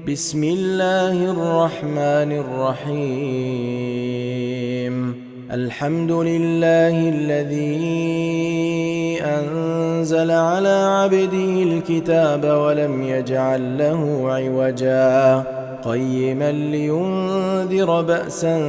بسم الله الرحمن الرحيم. الحمد لله الذي أنزل على عبده الكتاب ولم يجعل له عوجا قيما لينذر بأسا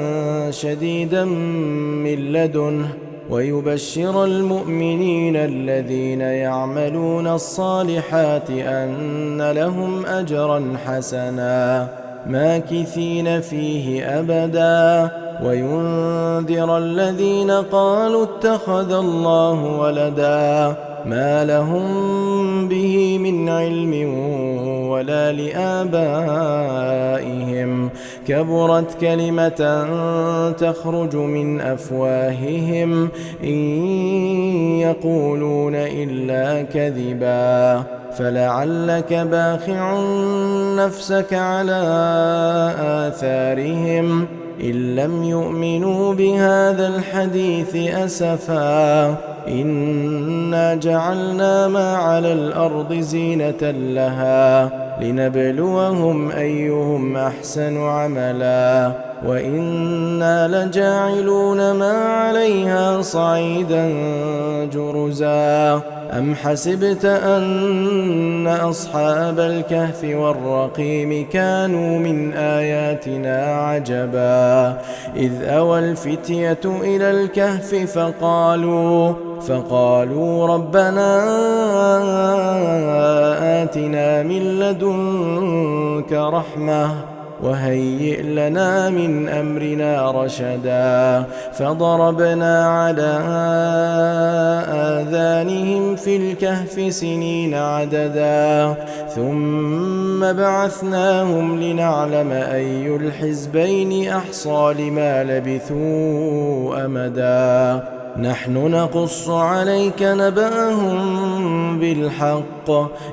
شديدا من لدنه ويبشر المؤمنين الذين يعملون الصالحات أن لهم أجرا حسنا ماكثين فيه أبدا وينذر الذين قالوا اتخذ الله ولدا ما لهم به من علم ولا لآبائهم كبرت كلمة تخرج من أفواههم إن يقولون إلا كذبا فلعلك باخع نفسك على آثارهم إن لم يؤمنوا بهذا الحديث أسفا إنا جعلنا ما على الأرض زينة لها لنبلوهم أيهم أحسن عملا وإنا لجاعلون ما عليها صعيدا جرزا أم حسبت أن أصحاب الكهف والرقيم كانوا من آياتنا عجبا إذ أوى الفتية إلى الكهف فقالوا ربنا آتنا من لدنك رحمة وهيئ لنا من أمرنا رشدا فضربنا على آذانهم في الكهف سنين عددا ثم بعثناهم لنعلم أي الحزبين أحصى لما لبثوا أمدا نحن نقص عليك نبأهم بالحق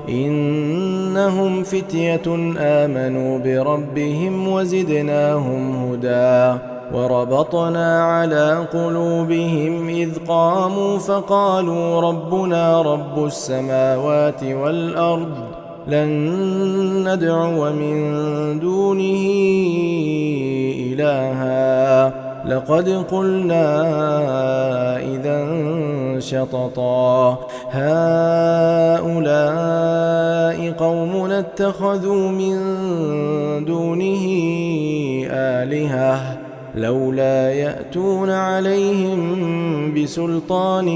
إنهم فتية آمنوا بربهم وزدناهم هدى وربطنا على قلوبهم إذ قاموا فقالوا ربنا رب السماوات والأرض لن ندعو من دونه إلها لقد قلنا إذا شططا هؤلاء قومنا اتخذوا من دونه آلهة لولا يأتون عليهم بسلطان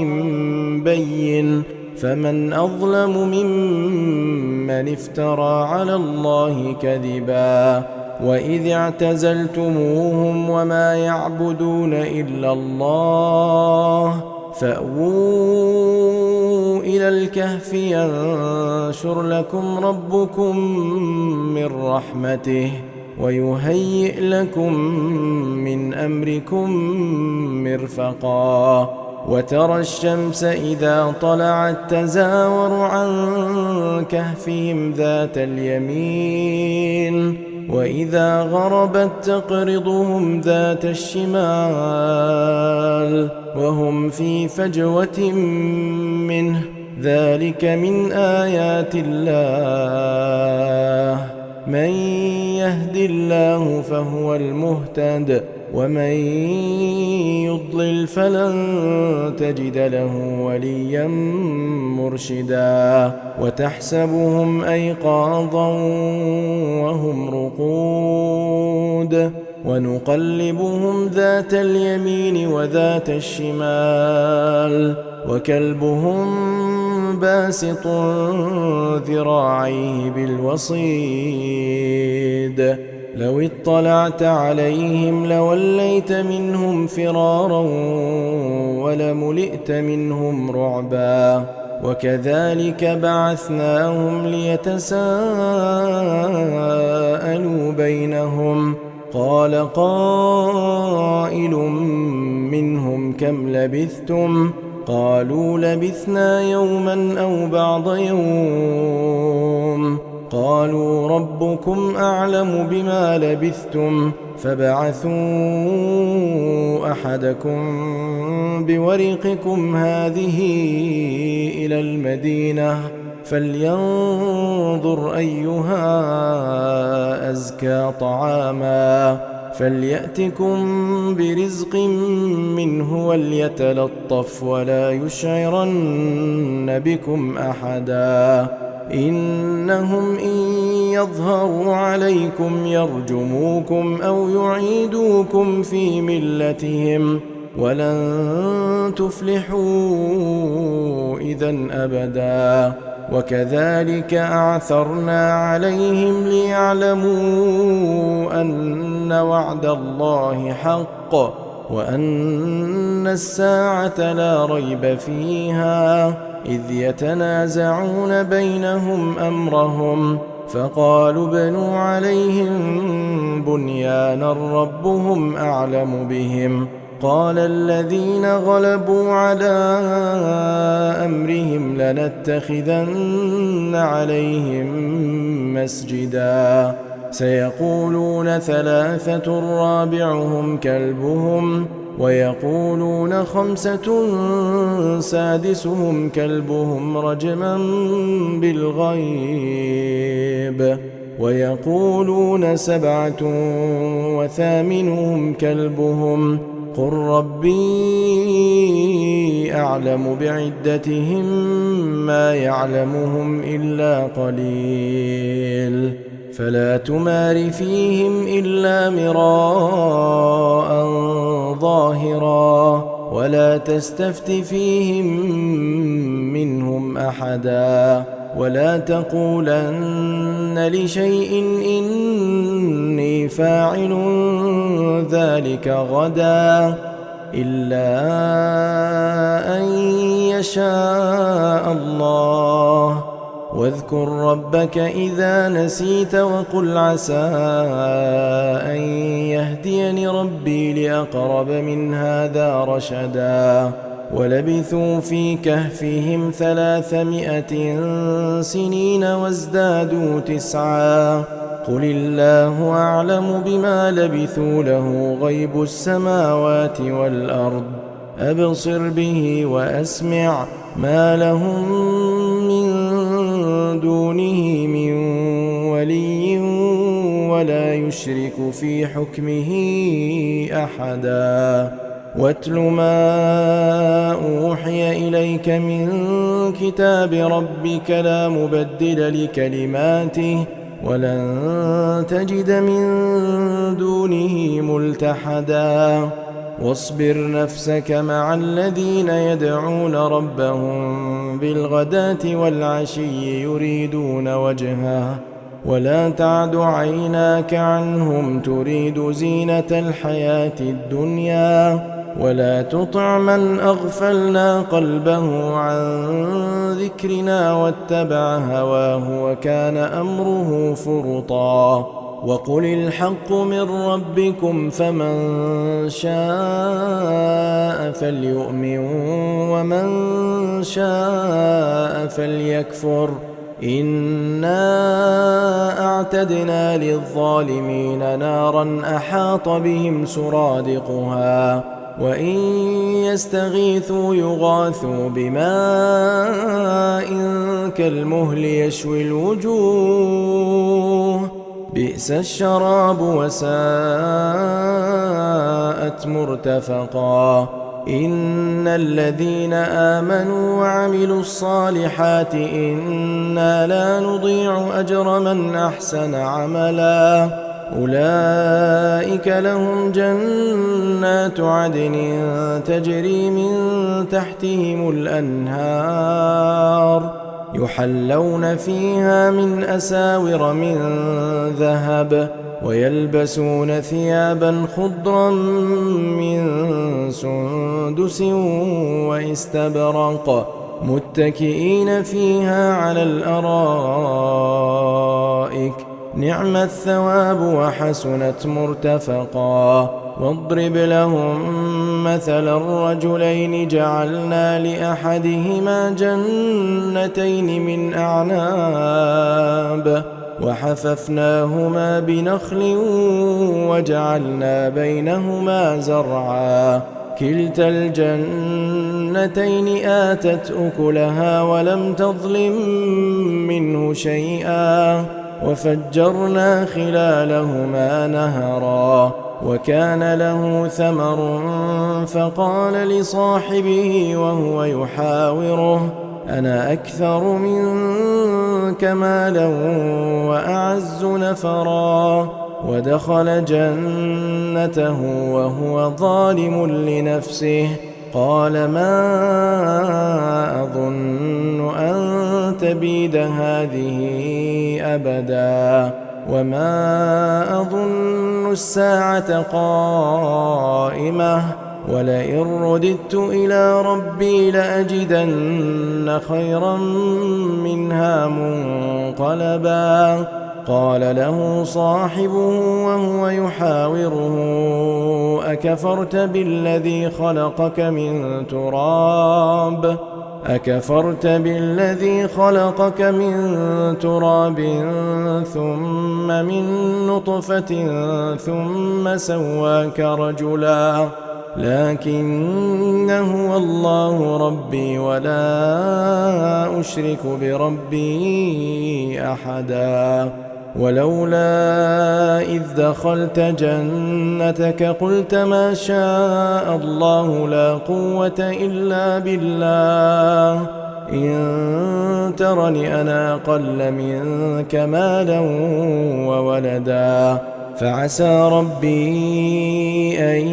بين فمن أظلم ممن افترى على الله كذبا وإذ اعتزلتموهم وما يعبدون إلا الله فأووا إلى الكهف ينشر لكم ربكم من رحمته ويهيئ لكم من أمركم مرفقا وترى الشمس إذا طلعت تزاور عن كهفهم ذات اليمين وإذا غربت تقرضهم ذات الشمال وهم في فجوة منه ذلك من آيات الله من يهد الله فهو المهتد ومن يضلل فلن تجد له وليا مرشدا وتحسبهم أيقاظا وهم رقود ونقلبهم ذات اليمين وذات الشمال وكلبهم باسط ذراعيه بالوصيد لو اطلعت عليهم لوليت منهم فرارا ولملئت منهم رعبا وكذلك بعثناهم ليتساءلوا بينهم قال قائل منهم كم لبثتم قالوا لبثنا يوما أو بعض يوم قالوا ربكم أعلم بما لبثتم فابعثوا أحدكم بورقكم هذه إلى المدينة فلينظر أيها وأزكى طعاما فليأتكم برزق منه وليتلطف ولا يشعرن بكم أحدا إنهم إن يظهروا عليكم يرجموكم أو يعيدوكم في ملتهم ولن تفلحوا إذن أبدا وكذلك أعثرنا عليهم ليعلموا أن وعد الله حق وأن الساعة لا ريب فيها إذ يتنازعون بينهم أمرهم فقالوا ابنوا عليهم بنيانا ربهم أعلم بهم قال الذين غلبوا على أمرهم لنتخذن عليهم مسجدا سيقولون ثلاثة رابعهم كلبهم ويقولون خمسة سادسهم كلبهم رجما بالغيب ويقولون سبعة وثامنهم كلبهم قل ربي أعلم بعدتهم ما يعلمهم إلا قليل فلا تمار فيهم إلا مراء ظاهرا ولا تستفت فيهم منهم أحدا ولا تقولن لشيء إني فاعل ذلك غدا إلا أن يشاء الله واذكر ربك إذا نسيت وقل عسى أن يهديني ربي لأقرب من هذا رشدا ولبثوا في كهفهم 300 سنين وازدادوا 9 قل الله أعلم بما لبثوا له غيب السماوات والأرض أبصر به وأسمع ما لهم من دونه من ولي ولا يشرك في حكمه أحدا واتل ما أوحي إليك من كتاب ربك لا مبدل لكلماته ولن تجد من دونه ملتحدا واصبر نفسك مع الذين يدعون ربهم بالغداة والعشي يريدون وجهه ولا تعد عيناك عنهم تريد زينة الحياة الدنيا ولا تطع من أغفلنا قلبه عن ذكرنا واتبع هواه وكان أمره فرطا وقل الحق من ربكم فمن شاء فليؤمن ومن شاء فليكفر إنا أعتدنا للظالمين نارا أحاط بهم سرادقها وإن يستغيثوا يغاثوا بماء كالمهل يشوي الوجوه بئس الشراب وساءت مرتفقا إن الذين آمنوا وعملوا الصالحات إنا لا نضيع أجر من أحسن عملا أولئك لهم جنات عدن تجري من تحتهم الأنهار يحلون فيها من أساور من ذهب ويلبسون ثيابا خضرا من سندس واستبرق متكئين فيها على الأرائك نعم الثواب وحسنت مرتفقا واضرب لهم مثل الرجلين جعلنا لأحدهما جنتين من أعناب وحففناهما بنخل وجعلنا بينهما زرعا كلتا الجنتين آتت أكلها ولم تظلم منه شيئا وفجرنا خلالهما نهرا وكان له ثمر فقال لصاحبه وهو يحاوره أنا أكثر منك مالا وأعز نفرا ودخل جنته وهو ظالم لنفسه قال ما أظن أن تبيد هذه أبدا وما أظن الساعة قائمة ولئن رددت إلى ربي لأجدن خيرا منها منقلبا قال له صاحبه وهو يحاوره أكفرت بالذي خلقك من تراب ثم من نطفة ثم سواك رجلا لكن هو الله ربي ولا أشرك بربي أحدا ولولا إذ دخلت جنتك قلت ما شاء الله لا قوة إلا بالله إن ترني أنا أقل منك مالا وولدا فعسى ربي أن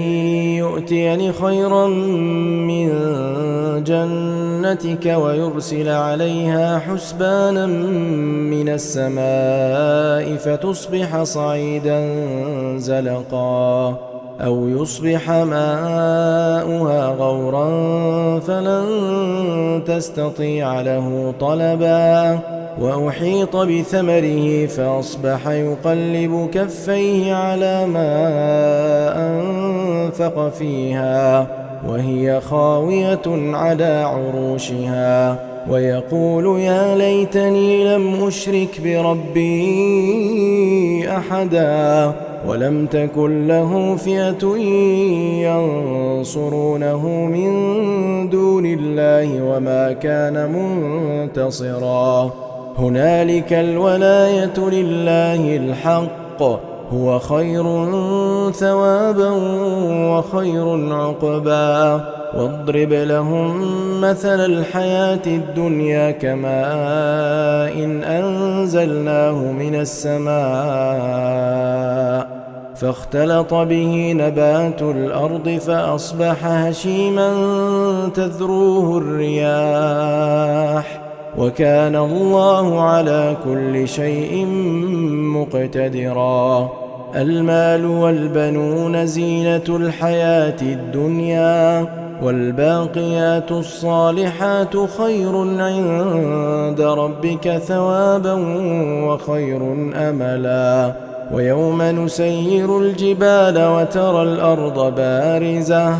يؤتيني خيرا من جنتك ويرسل عليها حسبانا من السماء فتصبح صعيدا زلقا أو يصبح ماؤها غورا فلن تستطيع له طلبا وأحيط بثمره فأصبح يقلب كفيه على ما أنفق فيها وهي خاوية على عروشها ويقول يا ليتني لم أشرك بربي أحدا ولم تكن له فئة ينصرونه من دون الله وما كان منتصرا هنالك الولاية لله الحق هو خير ثوابا وخير عقبا واضرب لهم مثل الحياة الدنيا كماء إن أنزلناه من السماء فاختلط به نبات الأرض فأصبح هشيما تذروه الرياح وكان الله على كل شيء مقتدرا المال والبنون زينة الحياة الدنيا والباقيات الصالحات خير عند ربك ثوابا وخير أملا ويوم نسير الجبال وترى الأرض بارزة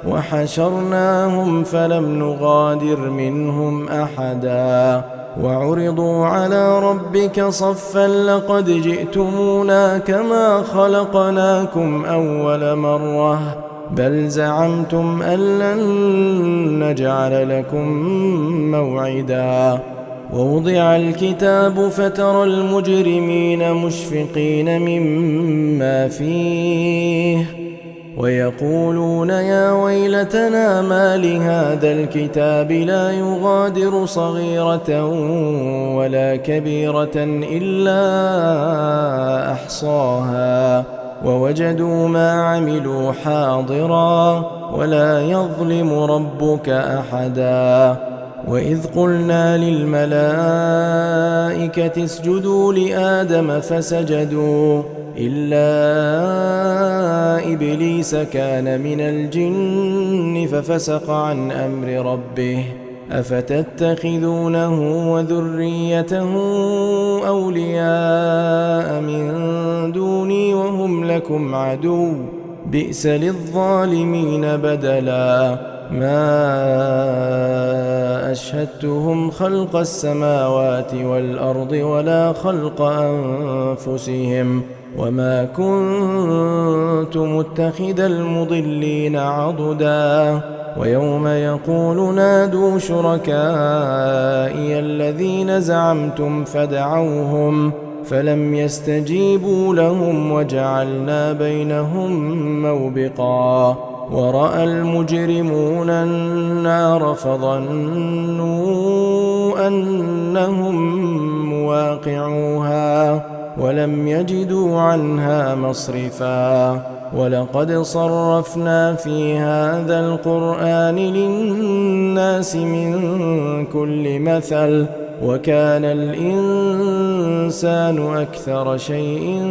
وحشرناهم فلم نغادر منهم أحدا وعرضوا على ربك صفا لقد جئتمونا كما خلقناكم أول مرة بل زعمتم أن لن نجعل لكم موعدا ووضع الكتاب فترى المجرمين مشفقين مما فيه ويقولون يا ويلتنا ما لهذا الكتاب لا يغادر صغيرة ولا كبيرة إلا أحصاها ووجدوا ما عملوا حاضرا ولا يظلم ربك أحدا وإذ قلنا للملائكة اسجدوا لآدم فسجدوا إلا إبليس كان من الجن ففسق عن أمر ربه أفتتخذونه وذريته أولياء من دوني وهم لكم عدو بئس للظالمين بدلا ما أشهدتهم خلق السماوات والأرض ولا خلق أنفسهم وما كنت متخذ المضلين عضدا ويوم يقول نادوا شركائي الذين زعمتم فلم يستجيبوا لهم وجعلنا بينهم موبقا ورأى المجرمون النار فظنوا أنهم مواقعوها ولم يجدوا عنها مصرفا ولقد صرفنا في هذا القرآن للناس من كل مثل وكان الإنسان أكثر شيء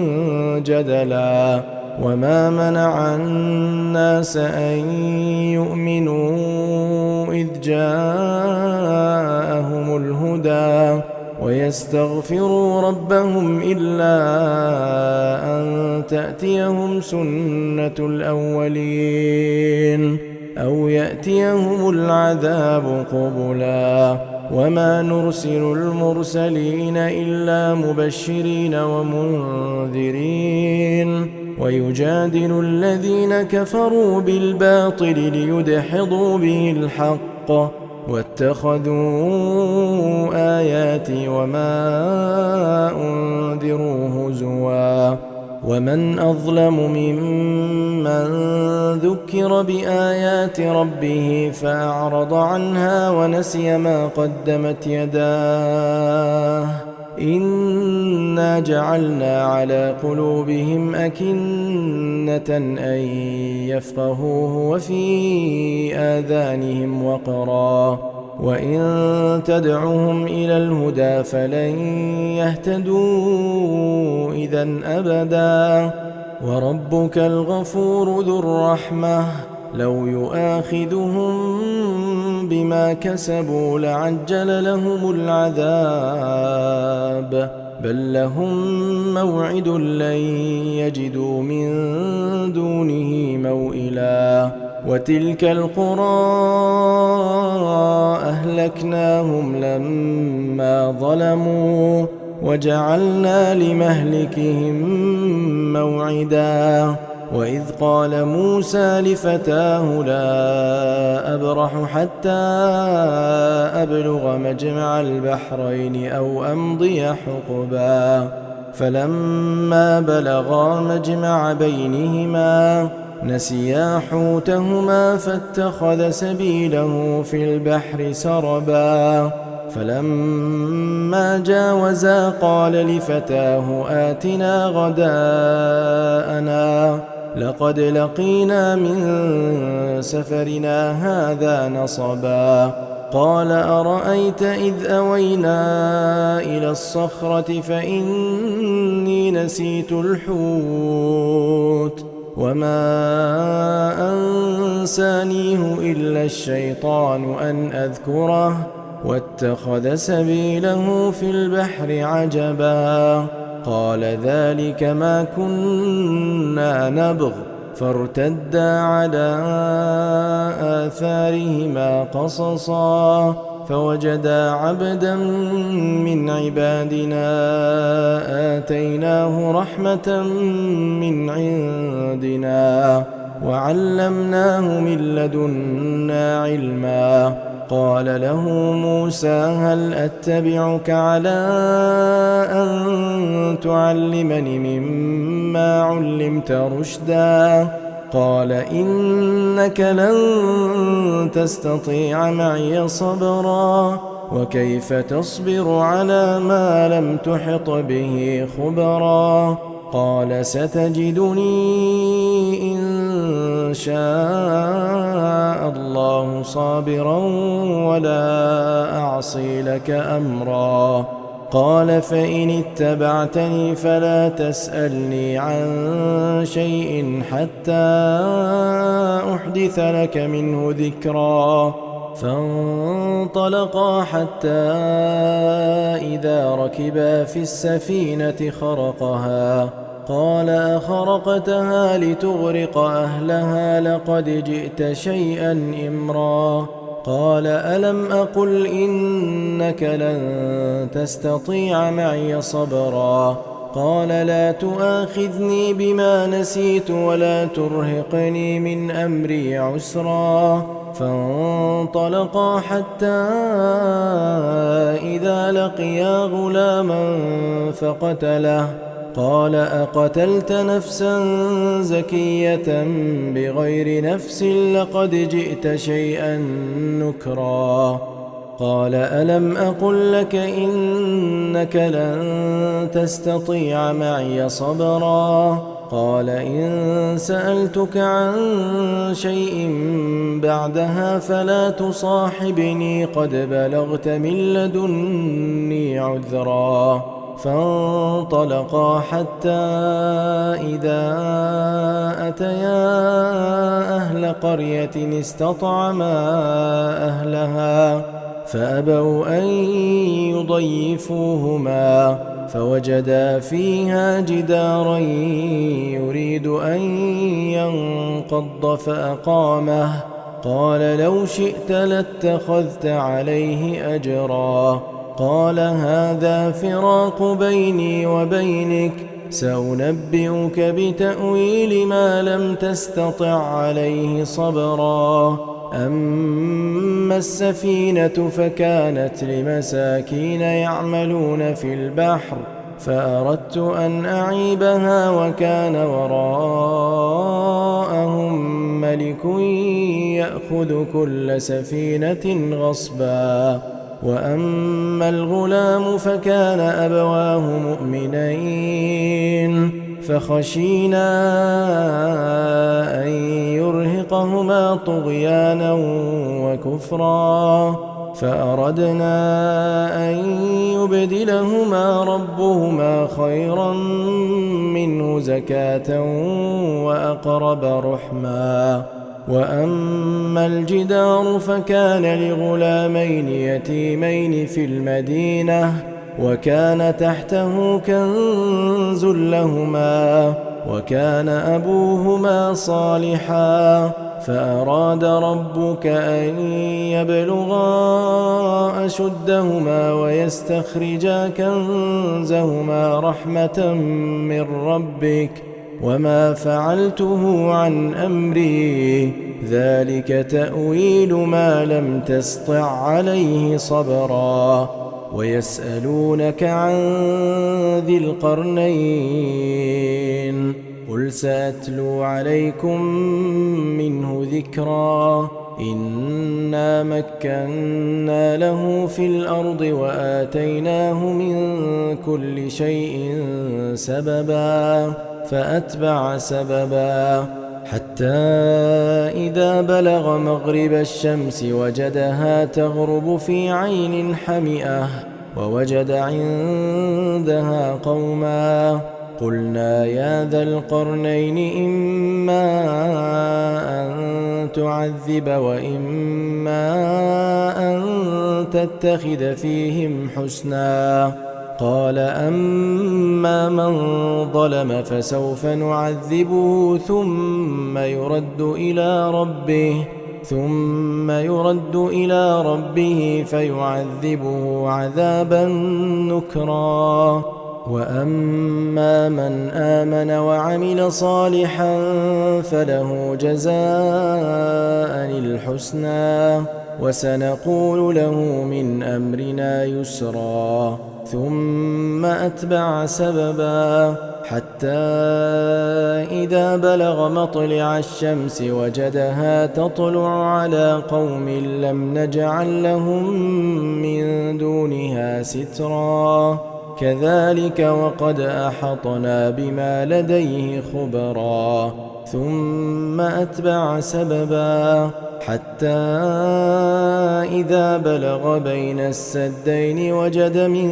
جدلا وما منع الناس أن يؤمنوا إذ جاءهم الهدى ويستغفروا ربهم إلا أن تأتيهم سنة الأولين أو يأتيهم العذاب قبلا وما نرسل المرسلين إلا مبشرين ومنذرين ويجادل الذين كفروا بالباطل ليدحضوا به الحق واتخذوا آياتي وما أنذروا هزوا ومن أظلم ممن ذكر بآيات ربه فأعرض عنها ونسي ما قدمت يداه إنا جعلنا على قلوبهم أكنة أن يفقهوه وفي آذانهم وقرا وإن تدعهم إلى الهدى فلن يهتدوا إذن أبدا وربك الغفور ذو الرحمة لو يؤاخذهم بما كسبوا لعجل لهم العذاب بل لهم موعد لن يجدوا من دونه موئلا وتلك القرى أهلكناهم لما ظلموا وجعلنا لمهلكهم موعدا وإذ قال موسى لفتاه لا أبرح حتى أبلغ مجمع البحرين أو أمضي حقبا فلما بلغا مجمع بينهما نسيا حوتهما فاتخذ سبيله في البحر سربا فلما جاوزا قال لفتاه آتنا غداءنا لقد لقينا من سفرنا هذا نصبا قال أرأيت إذ أوينا إلى الصخرة فإني نسيت الحوت وما أنسانيه إلا الشيطان أن أذكره واتخذ سبيله في البحر عجبا قال ذلك ما كنا نبغ فارتدا على آثارهما قصصا فوجدا عبدا من عبادنا آتيناه رحمة من عندنا وعلمناه من لدنا علما قال له موسى هل أتبعك على أن تعلمني مما علمت رشدا قال إنك لن تستطيع معي صبرا وكيف تصبر على ما لم تحط به خبرا قال ستجدني إن شاء الله صابرا ولا أعصي لك أمرا قال فإن اتبعتني فلا تسألني عن شيء حتى أحدث لك منه ذكرا فانطلقا حتى إذا ركبا في السفينة خرقها قال أخرقتها لتغرق أهلها لقد جئت شيئا إمرا قال ألم أقل إنك لن تستطيع معي صبرا قال لا تؤاخذني بما نسيت ولا ترهقني من أمري عسرا فانطلقا حتى إذا لقيا غلاما فقتله قال أقتلت نفسا زكية بغير نفس لقد جئت شيئا نكرا قال ألم أقل لك إنك لن تستطيع معي صبرا قال إن سألتك عن شيء بعدها فلا تصاحبني قد بلغت من لدني عذرا فانطلقا حتى إذا أتيا أهل قرية استطعما أهلها فأبوا أن يضيفوهما فوجدا فيها جدارا يريد أن ينقض فأقامه قال لو شئت لاتخذت عليه أجرا قال هذا فراق بيني وبينك سأنبئك بتأويل ما لم تستطع عليه صبرا أما السفينة فكانت لمساكين يعملون في البحر فأردت أن أعيبها وكان وراءهم ملك يأخذ كل سفينة غصبا وأما الغلام فكان أبواه مؤمنين فخشينا أن يرهقهما طغيانا وكفرا فأردنا أن يبدلهما ربهما خيرا منه زكاة وأقرب رحما وأما الجدار فكان لغلامين يتيمين في المدينة وكان تحته كنز لهما وكان أبوهما صالحا فأراد ربك أن يبلغا أشدهما ويستخرجا كنزهما رحمة من ربك وما فعلته عن أمري ذلك تأويل ما لم تسطع عليه صبرا ويسألونك عن ذي القرنين قل سأتلو عليكم منه ذكرا إنا مكنا له في الأرض وآتيناه من كل شيء سببا فأتبع سببا حتى إذا بلغ مغرب الشمس وجدها تغرب في عين حمئة ووجد عندها قوما قلنا يا ذا القرنين إما أن تعذب وإما أن تتخذ فيهم حسنا قال أما من ظلم فسوف نعذبه ثم يرد إلى ربه فيعذبه عذابا نكرا وأما من آمن وعمل صالحا فله جزاء الحسنى وسنقول له من أمرنا يسرا ثم أتبع سببا حتى إذا بلغ مطلع الشمس وجدها تطلع على قوم لم نجعل لهم من دونها سترا كذلك وقد أحطنا بما لديه خبرا ثم أتبع سببا حتى إذا بلغ بين السدين وجد من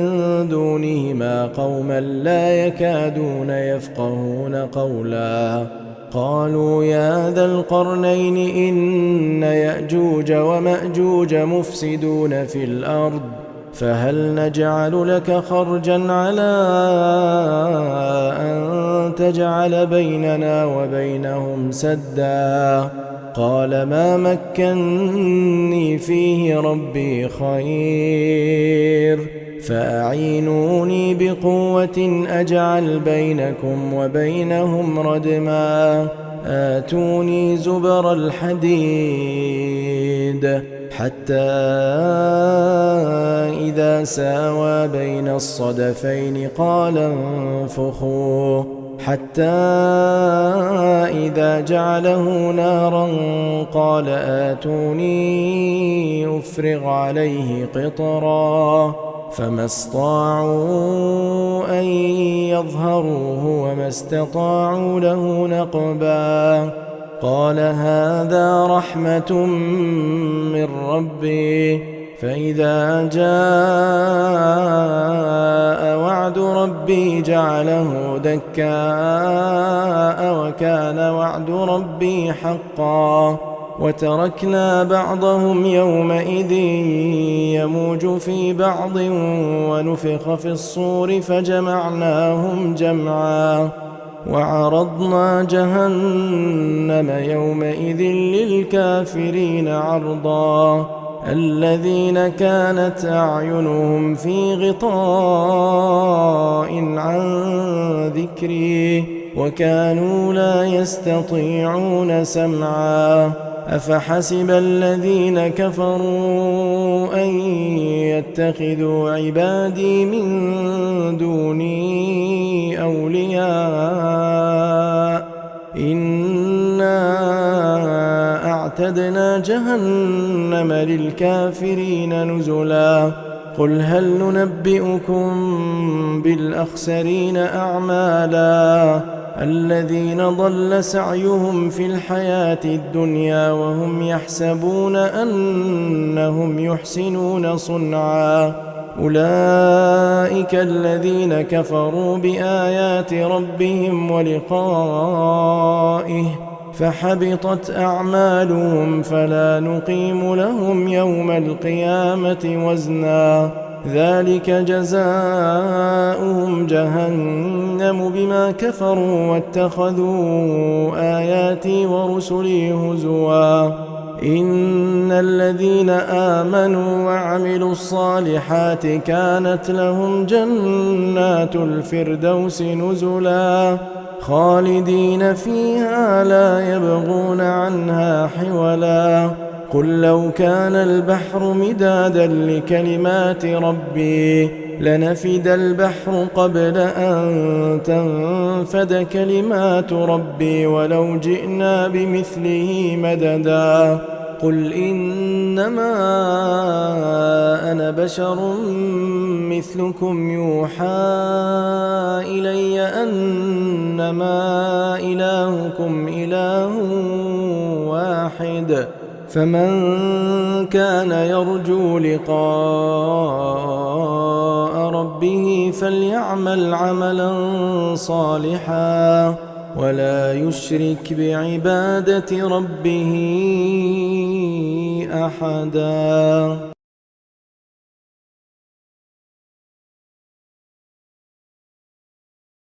دونهما قوما لا يكادون يفقهون قولا قالوا يا ذا القرنين إن يأجوج ومأجوج مفسدون في الأرض فهل نجعل لك خرجا على أن تجعل بيننا وبينهم سدا قال ما مكني فيه ربي خير فأعينوني بقوة أجعل بينكم وبينهم ردما آتوني زبر الحديد حتى إذا ساوى بين الصدفين قال انفخوا حتى إذا جعله نارا قال آتوني أفرغ عليه قطرا فما استطاعوا أن يظهروه وما استطاعوا له نقبا قال هذا رحمة من ربي فإذا جاء وعد ربي جعله دكاء وكان وعد ربي حقا وتركنا بعضهم يومئذ يموج في بعض ونفخ في الصور فجمعناهم جمعا وعرضنا جهنم يومئذ للكافرين عرضا الذين كانت أعينهم في غطاء عن ذكري وكانوا لا يستطيعون سمعا أفحسب الذين كفروا أن يتخذوا عبادي من دوني أولياء إنا أعتدنا جهنم للكافرين نزلا قل هل ننبئكم بالأخسرين أعمالا الذين ضل سعيهم في الحياة الدنيا وهم يحسبون أنهم يحسنون صنعا أولئك الذين كفروا بآيات ربهم ولقائه فحبطت أعمالهم فلا نقيم لهم يوم القيامة وزنا ذلك جزاؤهم جهنم بما كفروا واتخذوا آياتي ورسلي هزوا إن الذين آمنوا وعملوا الصالحات كانت لهم جنات الفردوس نزلا خالدين فيها لا يبغون عنها حولا قل لو كان البحر مدادا لكلمات ربي لنفد البحر قبل أن تنفد كلمات ربي ولو جئنا بمثله مددا قل إنما أنا بشر مثلكم يوحى إلي أنما إلهكم إله واحد فمن كان يرجو لقاء ربه فليعمل عملا صالحا ولا يشرك بعبادة ربه أحدا.